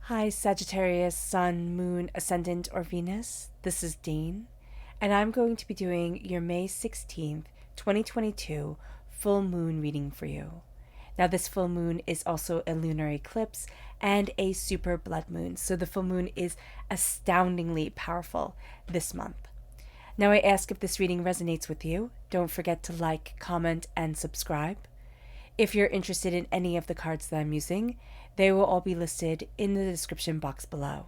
Hi, Sagittarius, Sun, Moon, Ascendant, or Venus. This is Dean, and I'm going to be doing your May 16th, 2022 full moon reading for you. Now, this full moon is also a lunar eclipse and a super blood moon, so the full moon is astoundingly powerful this month. Now, I ask if this reading resonates with you. Don't forget to like, comment, and subscribe. If you're interested in any of the cards that I'm using, they will all be listed in the description box below.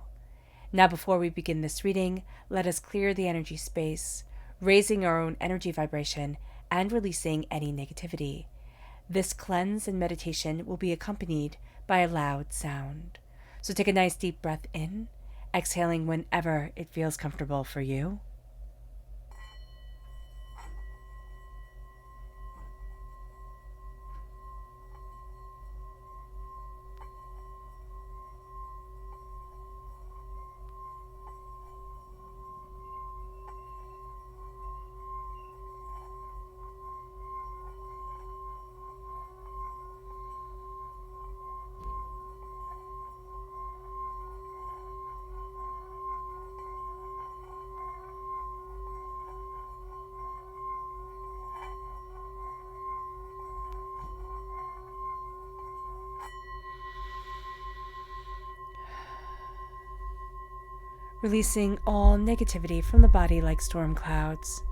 Now, before we begin this reading, let us clear the energy space, raising our own energy vibration and releasing any negativity. This cleanse and meditation will be accompanied by a loud sound. So take a nice deep breath in, exhaling whenever it feels comfortable for you. Releasing all negativity from the body like storm clouds,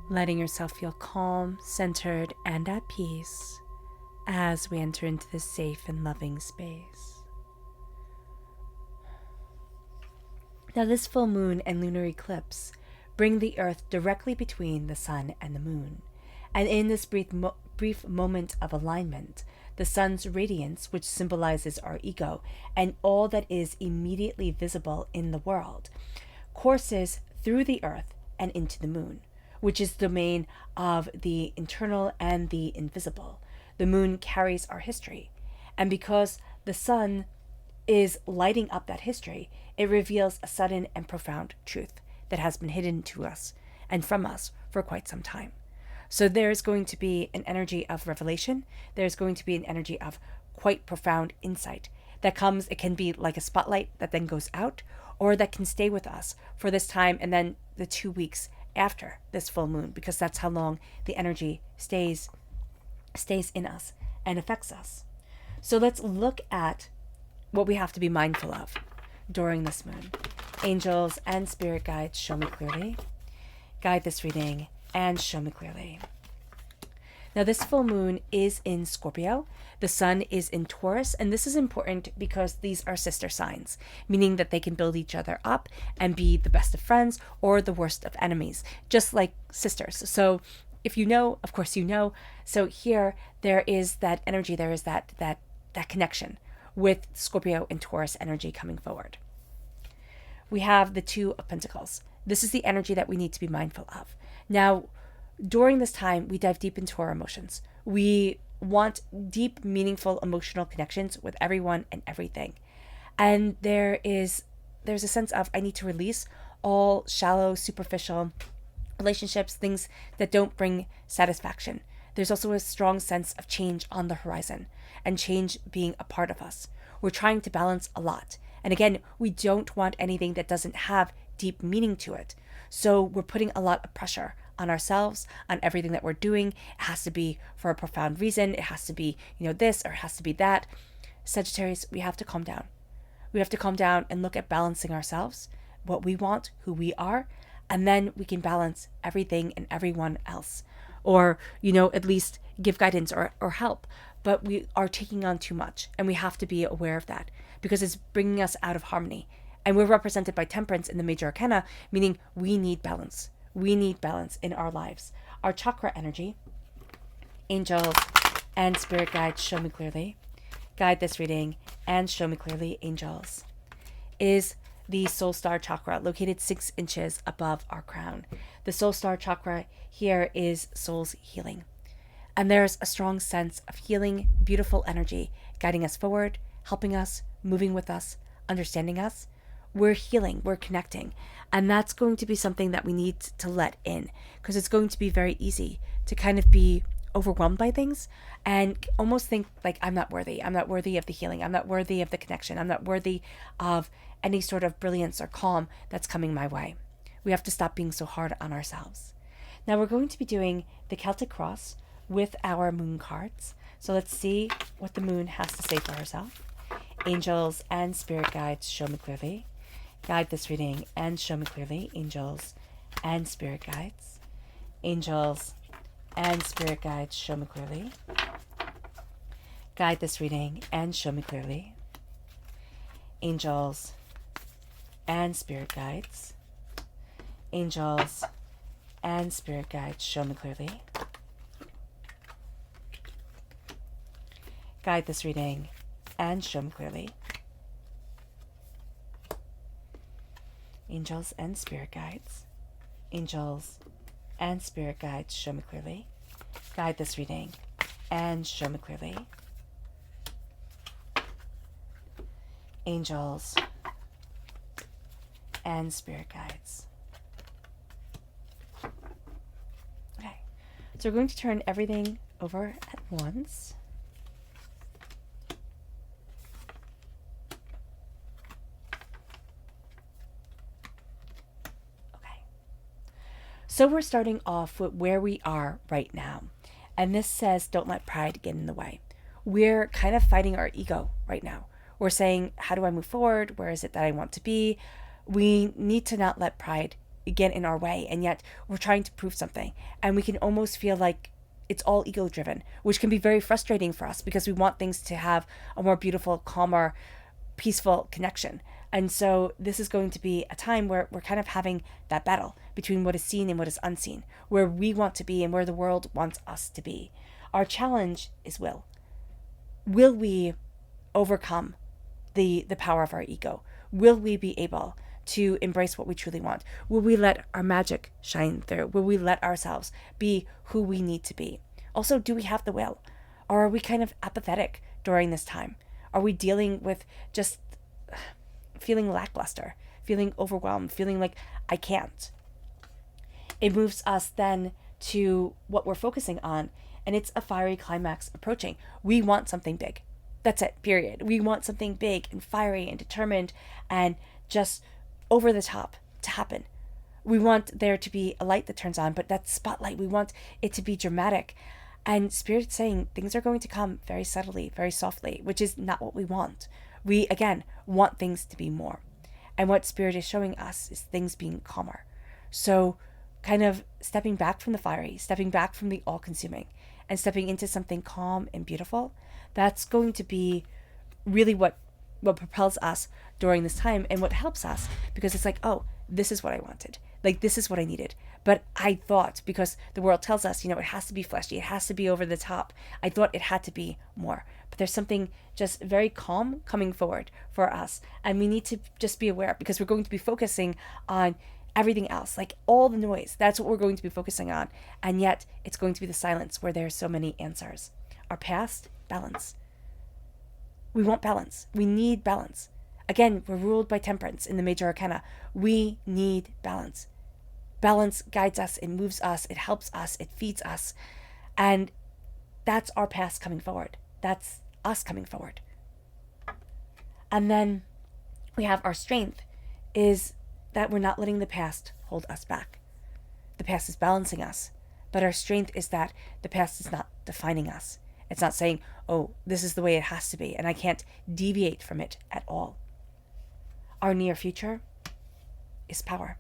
letting yourself feel calm, centered, and at peace as we enter into this safe and loving space. Now, this full moon and lunar eclipse bring the earth directly between the sun and the moon. And in this brief moment of alignment, the sun's radiance, which symbolizes our ego and all that is immediately visible in the world, courses through the earth and into the moon, which is the domain of the internal and the invisible. The moon carries our history, and because the sun is lighting up that history, it reveals a sudden and profound truth that has been hidden to us and from us for quite some time. So there's going to be an energy of revelation. There's going to be an energy of quite profound insight that comes. It can be like a spotlight that then goes out, or that can stay with us for this time and then the 2 weeks after this full moon, because that's how long the energy stays in us and affects us. So let's look at what we have to be mindful of during this moon. Angels and spirit guides, show me clearly. Guide this reading and show me clearly. Now, this full moon is in Scorpio. The sun is in Taurus, and this is important because these are sister signs, meaning that they can build each other up and be the best of friends or the worst of enemies, just like sisters. So if you know, of course you know. So here there is that energy, there is that connection with Scorpio and Taurus energy coming forward. We have the Two of Pentacles. This is the energy that we need to be mindful of. Now, during this time, we dive deep into our emotions. We want deep, meaningful, emotional connections with everyone and everything. And there's a sense of, I need to release all shallow, superficial relationships, things that don't bring satisfaction. There's also a strong sense of change on the horizon and change being a part of us. We're trying to balance a lot. And again, we don't want anything that doesn't have deep meaning to it. So we're putting a lot of pressure on ourselves, on everything that we're doing. It has to be for a profound reason. It has to be, this, or it has to be that. Sagittarius, we have to calm down. We have to calm down and look at balancing ourselves, what we want, who we are, and then we can balance everything and everyone else. Or, at least give guidance or help. But we are taking on too much, and we have to be aware of that because it's bringing us out of harmony. And we're represented by Temperance in the major arcana, meaning we need balance. We need balance in our lives. Our chakra energy, angels and spirit guides, show me clearly. Guide this reading and show me clearly, angels, is the soul star chakra, located 6 inches above our crown. The soul star chakra here is soul's healing. And there's a strong sense of healing, beautiful energy guiding us forward, helping us, moving with us, understanding us. We're healing, we're connecting. And that's going to be something that we need to let in, because it's going to be very easy to kind of be overwhelmed by things and almost think like, I'm not worthy. I'm not worthy of the healing. I'm not worthy of the connection. I'm not worthy of any sort of brilliance or calm that's coming my way. We have to stop being so hard on ourselves. Now we're going to be doing the Celtic Cross with our moon cards. So let's see what the moon has to say for herself. Angels and spirit guides, show me clearly. Guide this reading and show me clearly. Angels and spirit guides. Angels and spirit guides, show me clearly. Guide this reading and show me clearly. Angels and spirit guides. Angels and spirit guides, show me clearly. Guide this reading and show me clearly. Angels and spirit guides. Angels and spirit guides, show me clearly. Guide this reading and show me clearly. Angels and spirit guides. Okay, so we're going to turn everything over at once. So we're starting off with where we are right now. And this says, don't let pride get in the way. We're kind of fighting our ego right now. We're saying, how do I move forward? Where is it that I want to be? We need to not let pride get in our way. And yet we're trying to prove something. And we can almost feel like it's all ego driven, which can be very frustrating for us because we want things to have a more beautiful, calmer, peaceful connection. And so this is going to be a time where we're kind of having that battle between what is seen and what is unseen, where we want to be and where the world wants us to be. Our challenge is will. Will we overcome the power of our ego? Will we be able to embrace what we truly want? Will we let our magic shine through? Will we let ourselves be who we need to be? Also, do we have the will? Or are we kind of apathetic during this time? Are we dealing with just feeling lackluster, feeling overwhelmed, feeling like I can't? It moves us then to what we're focusing on, and it's a fiery climax approaching. We want something big. That's it, period. We want something big and fiery and determined and just over the top to happen. We want there to be a light that turns on, but that spotlight, we want it to be dramatic. And Spirit's saying things are going to come very subtly, very softly, which is not what we want. We, again, want things to be more. And what Spirit is showing us is things being calmer. So kind of stepping back from the fiery, stepping back from the all-consuming, and stepping into something calm and beautiful, that's going to be really what propels us during this time and what helps us, because it's like, oh, this is what I wanted. Like, this is what I needed. But I thought, because the world tells us, it has to be fleshy, it has to be over the top. I thought it had to be more. But there's something just very calm coming forward for us. And we need to just be aware, because we're going to be focusing on everything else, like all the noise. That's what we're going to be focusing on. And yet it's going to be the silence where there's so many answers. Our past, balance. We want balance. We need balance. Again, we're ruled by temperance in the major arcana. We need balance. Balance guides us, it moves us, it helps us, it feeds us. And that's our past coming forward. That's us coming forward. And then we have our strength is that we're not letting the past hold us back. The past is balancing us, but our strength is that the past is not defining us. It's not saying, oh, this is the way it has to be, and I can't deviate from it at all. Our near future is power.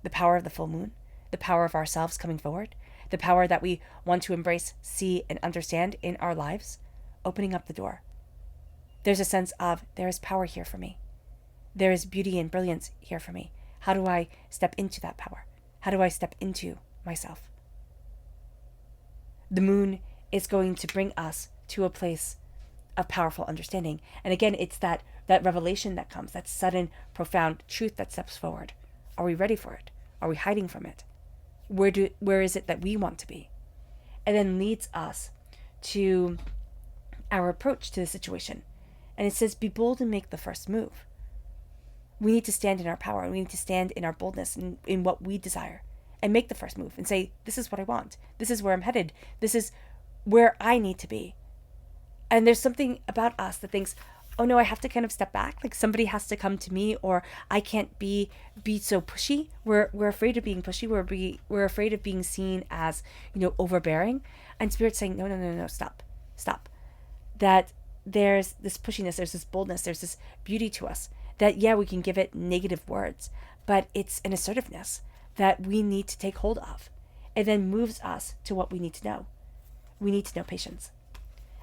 The power of the full moon, the power of ourselves coming forward, the power that we want to embrace, see, and understand in our lives, opening up the door. There's a sense of, there is power here for me. There is beauty and brilliance here for me. How do I step into that power? How do I step into myself? The moon is going to bring us to a place of powerful understanding. And again, it's that revelation that comes, that sudden, profound truth that steps forward. Are we ready for it? Are we hiding from it? Where is it that we want to be? And then leads us to our approach to the situation. And it says, be bold and make the first move. We need to stand in our power, and we need to stand in our boldness in what we desire, and make the first move and say, this is what I want. This is where I'm headed. This is where I need to be. And there's something about us that thinks, oh no, I have to kind of step back. Like somebody has to come to me, or I can't be so pushy. We're afraid of being pushy. We're afraid of being seen as, overbearing. And Spirit's saying, no, stop. That there's this pushiness, there's this boldness, there's this beauty to us. That, yeah, we can give it negative words, but it's an assertiveness that we need to take hold of. It then moves us to what we need to know. We need to know patience.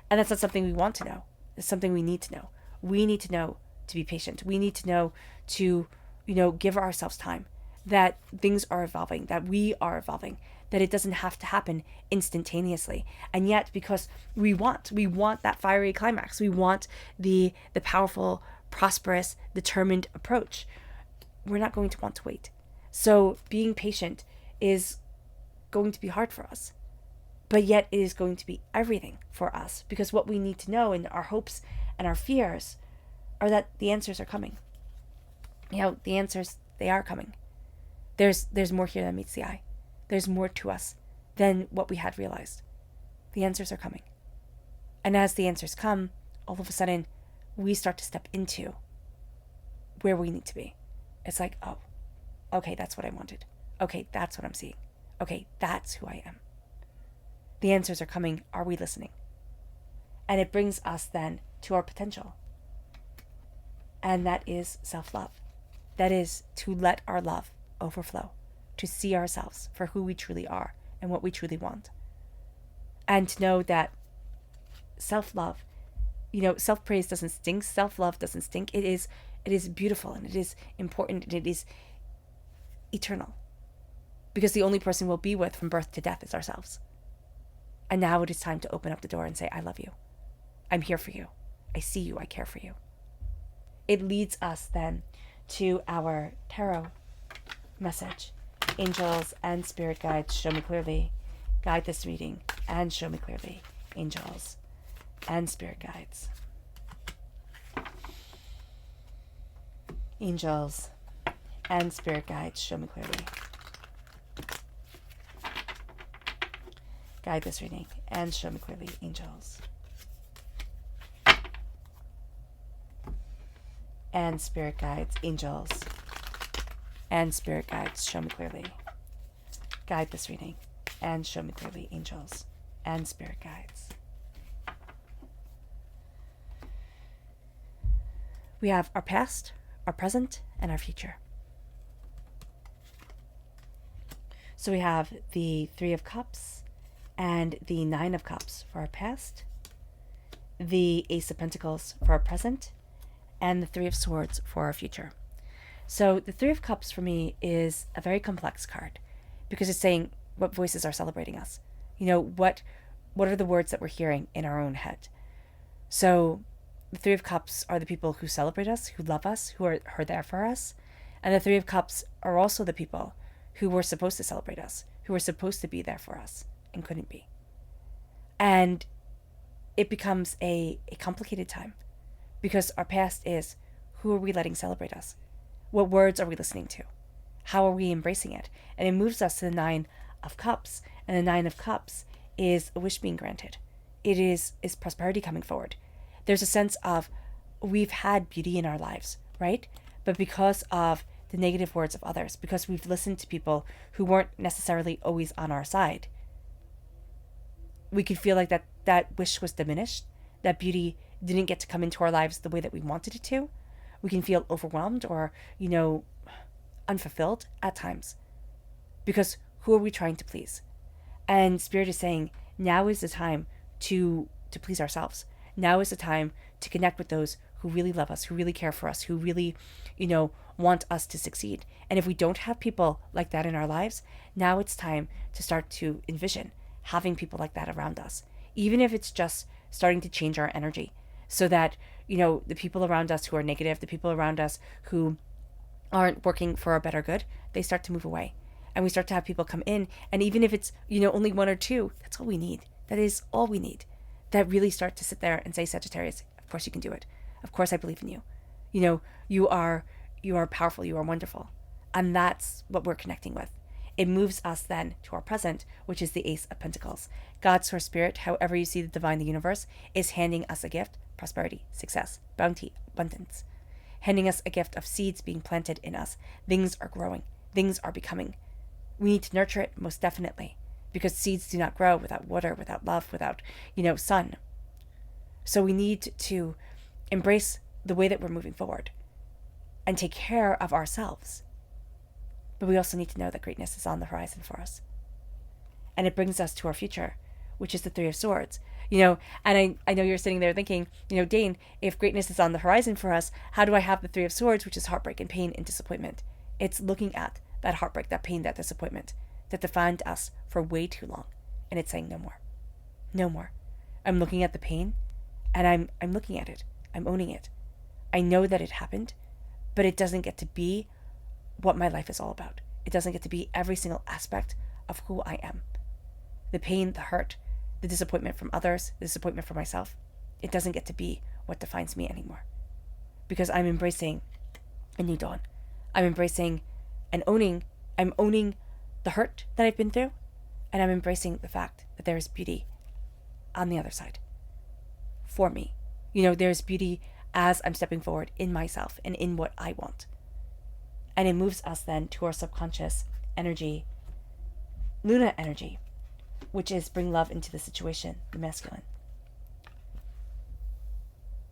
And that's not something we want to know. It's something we need to know. We need to know to be patient. We need to know to, give ourselves time. That things are evolving, that we are evolving, that it doesn't have to happen instantaneously. And yet, because we want that fiery climax, we want the powerful, prosperous, determined approach, we're not going to want to wait. So being patient is going to be hard for us. But yet it is going to be everything for us, because what we need to know, and our hopes and our fears, are that the answers are coming. The answers, they are coming. There's more here than meets the eye. There's more to us than what we had realized. The answers are coming. And as the answers come, all of a sudden, we start to step into where we need to be. It's like, oh, okay, that's what I wanted. Okay, that's what I'm seeing. Okay, that's who I am. The answers are coming. Are we listening? And it brings us then to our potential. And that is self-love. That is to let our love overflow, to see ourselves for who we truly are and what we truly want. And to know that self-love, self-praise doesn't stink. Self-love doesn't stink. It is beautiful, and it is important, and it is eternal. Because the only person we'll be with from birth to death is ourselves. And now it is time to open up the door and say, I love you. I'm here for you. I see you. I care for you. It leads us then to our tarot message. Angels and spirit guides, show me clearly. Guide this reading and show me clearly. Angels and spirit guides. Angels and spirit guides, show me clearly. Guide this reading and show me clearly, angels. And spirit guides, angels. And spirit guides, show me clearly. Guide this reading and show me clearly, angels. And spirit guides. We have our past, our present, and our future. So we have the Three of Cups and the Nine of Cups for our past, the Ace of Pentacles for our present, and the Three of Swords for our future. So the Three of Cups for me is a very complex card, because it's saying what voices are celebrating us. What are the words that we're hearing in our own head? So the Three of Cups are the people who celebrate us, who love us, who are there for us. And the Three of Cups are also the people who were supposed to celebrate us, who were supposed to be there for us and couldn't be. And it becomes a complicated time, because our past is, who are we letting celebrate us? What words are we listening to? How are we embracing it? And it moves us to the Nine of Cups. And the Nine of Cups is a wish being granted. It is prosperity coming forward. There's a sense of, we've had beauty in our lives, right? But because of the negative words of others, because we've listened to people who weren't necessarily always on our side, we could feel like that wish was diminished, that beauty didn't get to come into our lives the way that we wanted it to. We can feel overwhelmed or, unfulfilled at times. Because who are we trying to please? And Spirit is saying, now is the time to please ourselves. Now is the time to connect with those who really love us, who really care for us, who really, want us to succeed. And if we don't have people like that in our lives, now it's time to start to envision having people like that around us. Even if it's just starting to change our energy, so that, the people around us who are negative, the people around us who aren't working for our better good, they start to move away. And we start to have people come in. And even if it's, only one or two, that's all we need. That is all we need. That really start to sit there and say, Sagittarius, of course you can do it. Of course I believe in you. You are powerful. You are wonderful. And that's what we're connecting with. It moves us then to our present, which is the Ace of Pentacles. God, Source, Spirit, however you see the divine, the universe, is handing us a gift: prosperity, success, bounty, abundance. Handing us a gift of seeds being planted in us. Things are growing. Things are becoming. We need to nurture it, most definitely, because seeds do not grow without water, without love, without, sun. So we need to embrace the way that we're moving forward and take care of ourselves. But we also need to know that greatness is on the horizon for us. And it brings us to our future, which is the Three of Swords. And I know you're sitting there thinking, Dane, if greatness is on the horizon for us, how do I have the Three of Swords, which is heartbreak and pain and disappointment? It's looking at that heartbreak, that pain, that disappointment that defined us for way too long. And it's saying no more. No more. I'm looking at the pain and I'm looking at it. I'm owning it. I know that it happened, but it doesn't get to be what my life is all about. It doesn't get to be every single aspect of who I am. The pain, the hurt, the disappointment from others, the disappointment from myself, it doesn't get to be what defines me anymore. Because I'm embracing a new dawn. I'm embracing and I'm owning the hurt that I've been through, and I'm embracing the fact that there is beauty on the other side for me. There's beauty as I'm stepping forward in myself and in what I want. And it moves us then to our subconscious energy, Lunar energy, which is bring love into the situation, the masculine.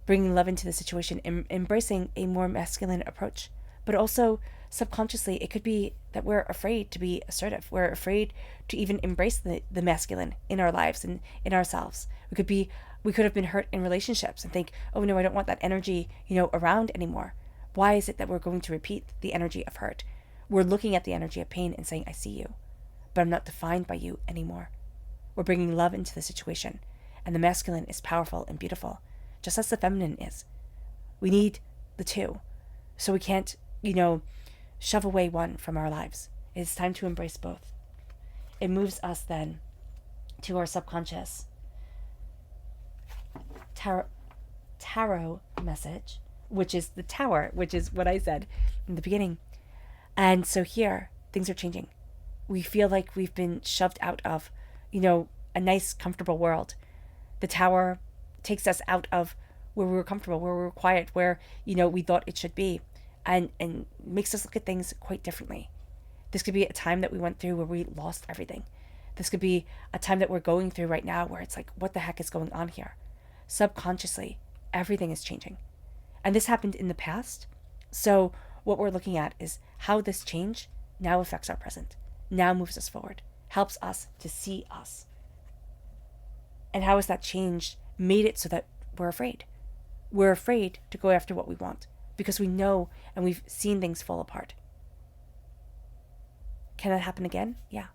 Bringing love into the situation, embracing a more masculine approach. But also, subconsciously, it could be that we're afraid to be assertive. We're afraid to even embrace the masculine in our lives and in ourselves. We could have been hurt in relationships and think, oh no, I don't want that energy, around anymore. Why is it that we're going to repeat the energy of hurt? We're looking at the energy of pain and saying, I see you, but I'm not defined by you anymore. We're bringing love into the situation, and the masculine is powerful and beautiful, just as the feminine is. We need the two, so we can't, shove away one from our lives. It's time to embrace both. It moves us then to our subconscious tarot message, which is the Tower, which is what I said in the beginning. And so here, things are changing. We feel like we've been shoved out of, a nice, comfortable world. The Tower takes us out of where we were comfortable, where we were quiet, where, we thought it should be, and makes us look at things quite differently. This could be a time that we went through where we lost everything. This could be a time that we're going through right now where it's like, what the heck is going on here? Subconsciously, everything is changing. And this happened in the past. So what we're looking at is how this change now affects our present, now moves us forward, helps us to see us. And how has that change made it so that we're afraid? We're afraid to go after what we want because we know and we've seen things fall apart. Can that happen again? Yeah.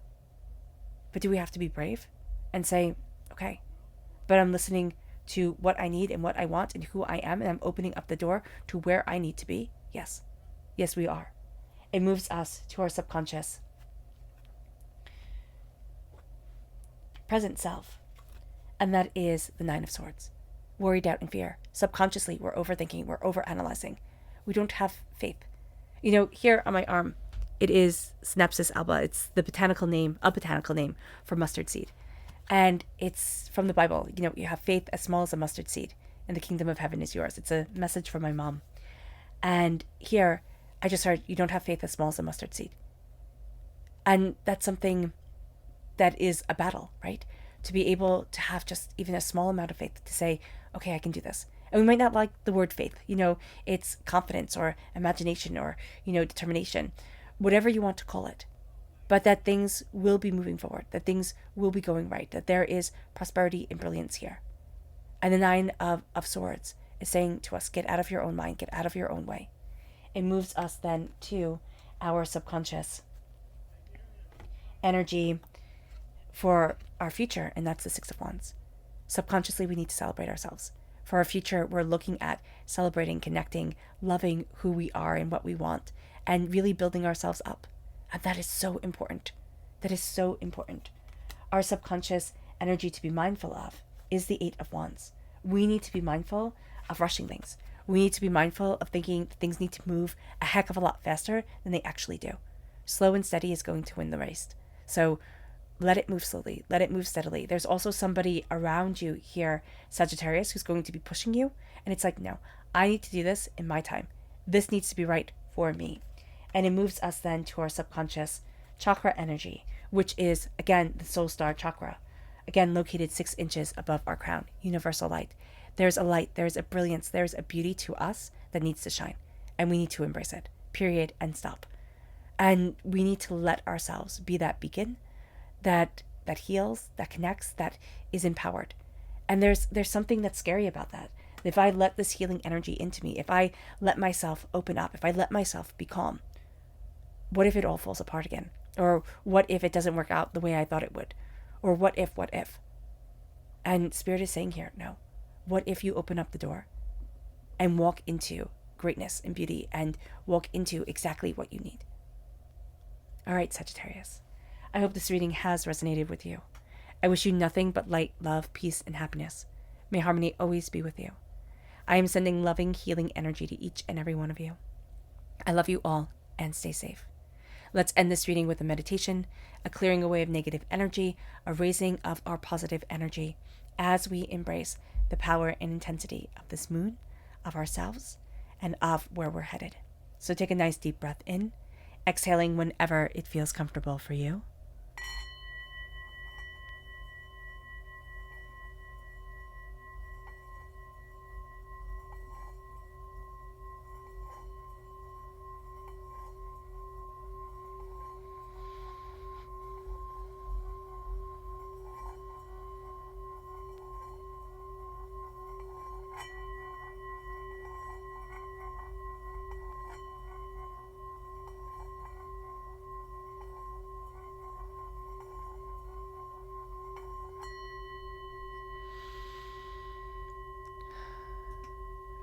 But do we have to be brave and say, okay, but I'm listening to what I need and what I want and who I am, and I'm opening up the door to where I need to be? Yes. Yes, we are. It moves us to our subconscious present self, and that is the Nine of Swords. Worry, doubt, and fear. Subconsciously, we're overthinking, we're overanalyzing. We don't have faith. Here on my arm, it is Synapsis alba. It's a botanical name for mustard seed. And it's from the Bible. You have faith as small as a mustard seed, and the kingdom of heaven is yours. It's a message from my mom. And here, I just heard, you don't have faith as small as a mustard seed. And that's something that is a battle, right? To be able to have just even a small amount of faith to say, okay, I can do this. And we might not like the word faith. It's confidence or imagination or, determination, whatever you want to call it. But that things will be moving forward, that things will be going right, that there is prosperity and brilliance here. And the Nine of Swords is saying to us, get out of your own mind, get out of your own way. It moves us then to our subconscious energy for our future, and that's the Six of Wands. Subconsciously, we need to celebrate ourselves. For our future, we're looking at celebrating, connecting, loving who we are and what we want, and really building ourselves up. And that is so important. That is so important. Our subconscious energy to be mindful of is the Eight of Wands. We need to be mindful of rushing things. We need to be mindful of thinking things need to move a heck of a lot faster than they actually do. Slow and steady is going to win the race. So let it move slowly. Let it move steadily. There's also somebody around you here, Sagittarius, who's going to be pushing you. And it's like, no, I need to do this in my time. This needs to be right for me. And it moves us then to our subconscious chakra energy, which is, again, the soul star chakra. Again, located 6 inches above our crown, universal light. There's a light, there's a brilliance, there's a beauty to us that needs to shine. And we need to embrace it, period, and stop. And we need to let ourselves be that beacon that heals, that connects, that is empowered. And there's something that's scary about that. If I let this healing energy into me, if I let myself open up, if I let myself be calm, what if it all falls apart again? Or what if it doesn't work out the way I thought it would? Or what if? And Spirit is saying here, no. What if you open up the door and walk into greatness and beauty and walk into exactly what you need? All right, Sagittarius. I hope this reading has resonated with you. I wish you nothing but light, love, peace, and happiness. May harmony always be with you. I am sending loving, healing energy to each and every one of you. I love you all, and stay safe. Let's end this reading with a meditation, a clearing away of negative energy, a raising of our positive energy as we embrace the power and intensity of this moon, of ourselves, and of where we're headed. So take a nice deep breath in, exhaling whenever it feels comfortable for you.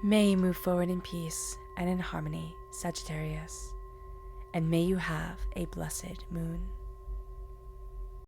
May you move forward in peace and in harmony, Sagittarius, and may you have a blessed moon.